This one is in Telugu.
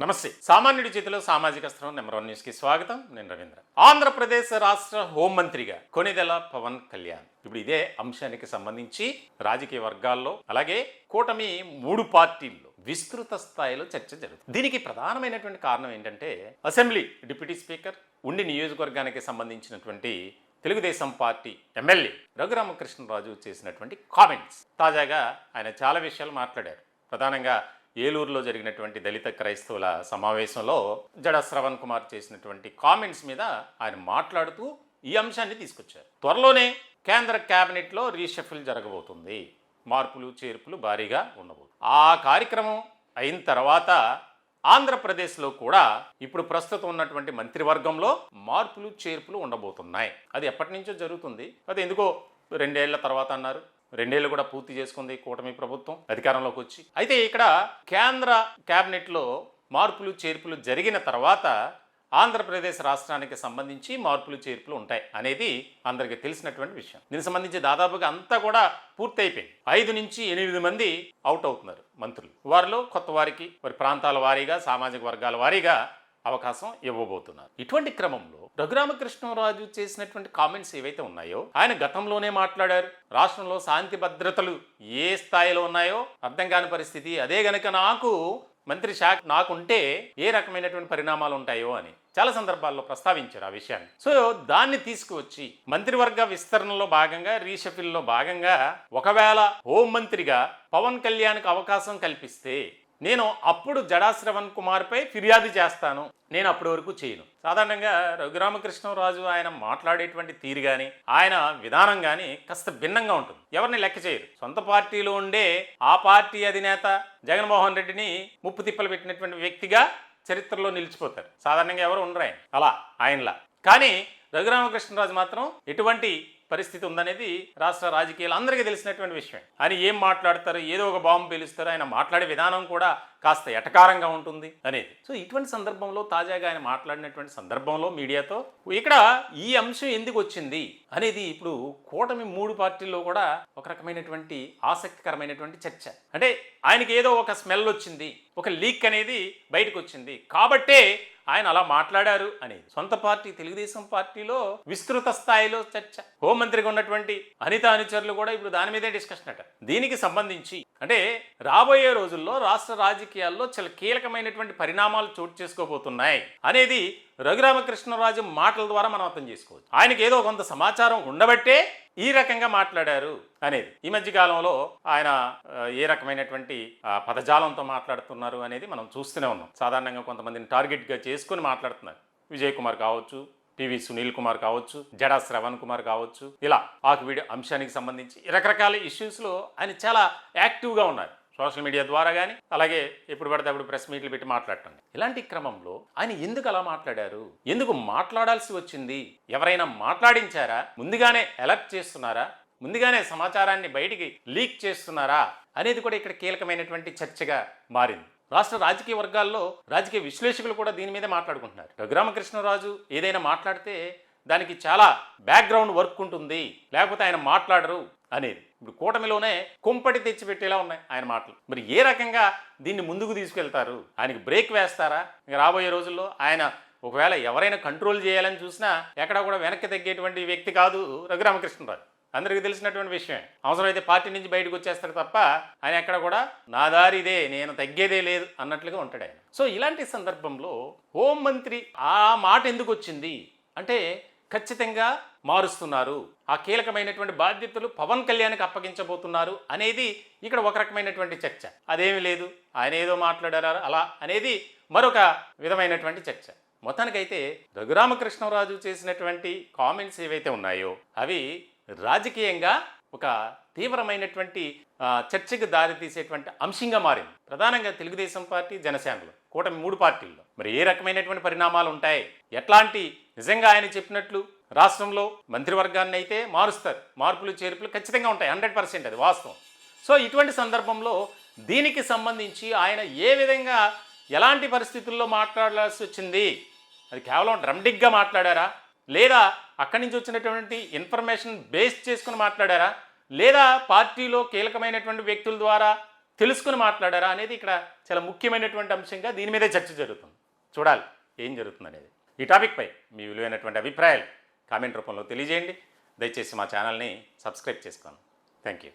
నమస్తే. సామాన్యుడి చేతిలో సామాజిక స్త్రం నెంబర్ 1 న్యూస్కి స్వాగతం. నేను రవీంద్ర. ఆంధ్రప్రదేశ్ రాష్ట్ర హోంమంత్రిగా కొణిదెల పవన్ కళ్యాణ్. ఇప్పుడు ఇదే అంశానికి సంబంధించి రాజకీయ వర్గాల్లో అలాగే కూటమి 3 పార్టీల్లో విస్తృత స్థాయిలో చర్చ జరుగుతుంది. దీనికి ప్రధానమైనటువంటి కారణం ఏంటంటే అసెంబ్లీ డిప్యూటీ స్పీకర్ ఉండి నియోజకవర్గానికి సంబంధించినటువంటి తెలుగుదేశం పార్టీ ఎమ్మెల్యే రఘురామకృష్ణరాజు చేసినటువంటి కామెంట్స్. తాజాగా ఆయన చాలా విషయాలు మాట్లాడారు. ప్రధానంగా ఏలూరులో జరిగినటువంటి దళిత క్రైస్తవుల సమావేశంలో జడ శ్రవణ్ కుమార్ చేసినటువంటి కామెంట్స్ మీద ఆయన మాట్లాడుతూ ఈ అంశాన్ని తీసుకొచ్చారు. త్వరలోనే కేంద్ర క్యాబినెట్లో రీషఫిల్ జరగబోతుంది, మార్పులు చేర్పులు భారీగా ఉండబోతుంది. ఆ కార్యక్రమం అయిన తర్వాత ఆంధ్రప్రదేశ్లో కూడా ఇప్పుడు ప్రస్తుతం ఉన్నటువంటి మంత్రివర్గంలో మార్పులు చేర్పులు ఉండబోతున్నాయి. అది ఎప్పటి నుంచో జరుగుతుంది. అది ఎందుకో 2 ఏళ్ల తర్వాత అన్నారు. 2 ఏళ్ళు కూడా పూర్తి చేసుకుంది కూటమి ప్రభుత్వం అధికారంలోకి వచ్చి. అయితే ఇక్కడ కేంద్ర క్యాబినెట్లో మార్పులు చేర్పులు జరిగిన తర్వాత ఆంధ్రప్రదేశ్ రాష్ట్రానికి సంబంధించి మార్పులు చేర్పులు ఉంటాయి అనేది అందరికీ తెలిసినటువంటి విషయం. దీనికి సంబంధించి దాదాపుగా అంతా కూడా పూర్తి అయిపోయింది. 5 నుంచి 8 మంది అవుట్ అవుతున్నారు మంత్రులు. వారిలో కొత్త వారికి వారి ప్రాంతాల వారీగా సామాజిక వర్గాల వారీగా అవకాశం ఇవ్వబోతున్నారు. ఇటువంటి క్రమంలో రఘురామకృష్ణరాజు చేసినటువంటి కామెంట్స్ ఏవైతే ఉన్నాయో ఆయన గతంలోనే మాట్లాడారు. రాష్ట్రంలో శాంతి భద్రతలు ఏ స్థాయిలో ఉన్నాయో అర్థం కాని పరిస్థితి, అదే గనక నాకు మంత్రి శాఖ నాకుంటే ఏ రకమైనటువంటి పరిణామాలు ఉంటాయో అని చాలా సందర్భాల్లో ప్రస్తావించారు ఆ విషయాన్ని. సో దాన్ని తీసుకువచ్చి మంత్రివర్గ విస్తరణలో భాగంగా రీషఫిల్లో భాగంగా ఒకవేళ హోంమంత్రిగా పవన్ కళ్యాణ్కి అవకాశం కల్పిస్తే నేను అప్పుడు జడా శ్రవణ్ కుమార్పై ఫిర్యాదు చేస్తాను, నేను అప్పటి వరకు చేయను. సాధారణంగా రఘురామకృష్ణరాజు ఆయన మాట్లాడేటువంటి తీరు కానీ ఆయన విధానం కానీ కాస్త భిన్నంగా ఉంటుంది. ఎవరిని లెక్క చేయరు. సొంత పార్టీలో ఉండే ఆ పార్టీ అధినేత జగన్మోహన్ రెడ్డిని ముప్పు తిప్పలు పెట్టినటువంటి వ్యక్తిగా చరిత్రలో నిలిచిపోతారు. సాధారణంగా ఎవరు ఉండరు ఆయన అలా ఆయనలా. కానీ రఘురామకృష్ణరాజు మాత్రం ఎటువంటి పరిస్థితి ఉందనేది రాష్ట్ర రాజకీయాలు అందరికీ తెలిసినటువంటి విషయం. ఆయన ఏం మాట్లాడతారు, ఏదో ఒక బాంబు పేలుస్తారు, ఆయన మాట్లాడే విధానం కూడా కాస్త ఎటకారంగా ఉంటుంది అనేది. సో ఇటువంటి సందర్భంలో తాజాగా ఆయన మాట్లాడినటువంటి సందర్భంలో మీడియాతో ఇక్కడ ఈ అంశం ఎందుకు వచ్చింది అనేది ఇప్పుడు కూటమి 3 పార్టీల్లో కూడా ఒక రకమైనటువంటి ఆసక్తికరమైనటువంటి చర్చ. అంటే ఆయనకి ఏదో ఒక స్మెల్ వచ్చింది, ఒక లీక్ అనేది బయటకు వచ్చింది కాబట్టే ఆయన అలా మాట్లాడారు అనేది. సొంత పార్టీ తెలుగుదేశం పార్టీలో విస్తృత స్థాయిలో చర్చ. హోంమంత్రిగా ఉన్నటువంటి అనిత అనుచరులు కూడా ఇప్పుడు దాని మీదే డిస్కషన్ అట. దీనికి సంబంధించి అంటే రాబోయే రోజుల్లో రాష్ట్ర రాజకీయాల్లో చాలా కీలకమైనటువంటి పరిణామాలు చోటు చేసుకోబోతున్నాయి అనేది రఘురామకృష్ణరాజు మాటల ద్వారా మనం అర్థం చేసుకోవచ్చు. ఆయనకి ఏదో కొంత సమాచారం ఉండబట్టే ఈ రకంగా మాట్లాడారు అనేది. ఈ మధ్య కాలంలో ఆయన ఏ రకమైనటువంటి పదజాలంతో మాట్లాడుతున్నారు అనేది మనం చూస్తూనే ఉన్నాం. సాధారణంగా కొంతమందిని టార్గెట్గా చేసుకుని మాట్లాడుతున్నారు. విజయ్ కుమార్ కావచ్చు, టీవీ సునీల్ కుమార్ కావచ్చు, జడా శ్రవణ్ కుమార్ కావచ్చు, ఇలా ఆకువీడి అంశానికి సంబంధించి రకరకాల ఇష్యూస్లో ఆయన చాలా యాక్టివ్గా ఉన్నారు. సోషల్ మీడియా ద్వారా కానీ అలాగే ఎప్పుడు పడితే అప్పుడు ప్రెస్ మీట్లు పెట్టి మాట్లాడటం. ఇలాంటి క్రమంలో ఆయన ఎందుకు అలా మాట్లాడారు, ఎందుకు మాట్లాడాల్సి వచ్చింది, ఎవరైనా మాట్లాడించారా, ముందుగానే అలర్ట్ చేస్తున్నారా, ముందుగానే సమాచారాన్ని బయటికి లీక్ చేస్తున్నారా అనేది కూడా ఇక్కడ కీలకమైనటువంటి చర్చగా మారింది. రాష్ట్ర రాజకీయ వర్గాల్లో రాజకీయ విశ్లేషకులు కూడా దీని మీదే మాట్లాడుకుంటున్నారు. రఘురామకృష్ణరాజు ఏదైనా మాట్లాడితే దానికి చాలా బ్యాక్గ్రౌండ్ వర్క్ ఉంటుంది, లేకపోతే ఆయన మాట్లాడరు అనేది. ఇప్పుడు కూటమిలోనే కుంపటి తెచ్చిపెట్టేలా ఉన్నాయి ఆయన మాటలు. మరి ఏ రకంగా దీన్ని ముందుకు తీసుకెళ్తారు, ఆయనకి బ్రేక్ వేస్తారా? ఇంకా రాబోయే రోజుల్లో ఆయన ఒకవేళ ఎవరైనా కంట్రోల్ చేయాలని చూసినా ఎక్కడా కూడా వెనక్కి తగ్గేటువంటి వ్యక్తి కాదు రఘురామకృష్ణరాజు. అందరికీ తెలిసినటువంటి విషయమే. అవసరమైతే పార్టీ నుంచి బయటకు వచ్చేస్తాడు తప్ప ఆయన ఎక్కడ కూడా నా దారి ఇదే, నేను తగ్గేదే లేదు అన్నట్లుగా ఉంటాడు ఆయన. సో ఇలాంటి సందర్భంలో హోంమంత్రి ఆ మాట ఎందుకు వచ్చింది అంటే ఖచ్చితంగా మారుస్తున్నారు, ఆ కీలకమైనటువంటి బాధ్యతలు పవన్ కళ్యాణ్కి అప్పగించబోతున్నారు అనేది ఇక్కడ ఒక రకమైనటువంటి చర్చ. అదేమీ లేదు, ఆయన ఏదో మాట్లాడారా అలా అనేది మరొక విధమైనటువంటి చర్చ. మొత్తానికైతే రఘురామకృష్ణరాజు చేసినటువంటి కామెంట్స్ ఏవైతే ఉన్నాయో అవి రాజకీయంగా ఒక తీవ్రమైనటువంటి చర్చకు దారితీసేటువంటి అంశంగా మారింది. ప్రధానంగా తెలుగుదేశం పార్టీ, జనసేనలో కూటమి 3 పార్టీల్లో మరి ఏ రకమైనటువంటి పరిణామాలు ఉంటాయి, ఎట్లాంటి నిజంగా ఆయన చెప్పినట్లు రాష్ట్రంలో మంత్రివర్గాన్ని అయితే మారుస్తారు, మార్పులు చేర్పులు ఖచ్చితంగా ఉంటాయి, 100% అది వాస్తవం. సో ఇటువంటి సందర్భంలో దీనికి సంబంధించి ఆయన ఏ విధంగా ఎలాంటి పరిస్థితుల్లో మాట్లాడాల్సి వచ్చింది, అది కేవలం డ్రమ్టిక్గా మాట్లాడారా, లేదా అక్కడి నుంచి వచ్చినటువంటి ఇన్ఫర్మేషన్ బేస్ చేసుకుని మాట్లాడారా, లేదా పార్టీలో కీలకమైనటువంటి వ్యక్తుల ద్వారా తెలుసుకుని మాట్లాడారా అనేది ఇక్కడ చాలా ముఖ్యమైనటువంటి అంశంగా దీని మీదే చర్చ జరుగుతుంది. చూడాలి ఏం జరుగుతుంది అనేది. ఈ టాపిక్పై మీ విలువైనటువంటి అభిప్రాయాలు కామెంట్ రూపంలో తెలియజేయండి. దయచేసి మా ఛానల్ని సబ్స్క్రైబ్ చేసుకోండి. Thank you.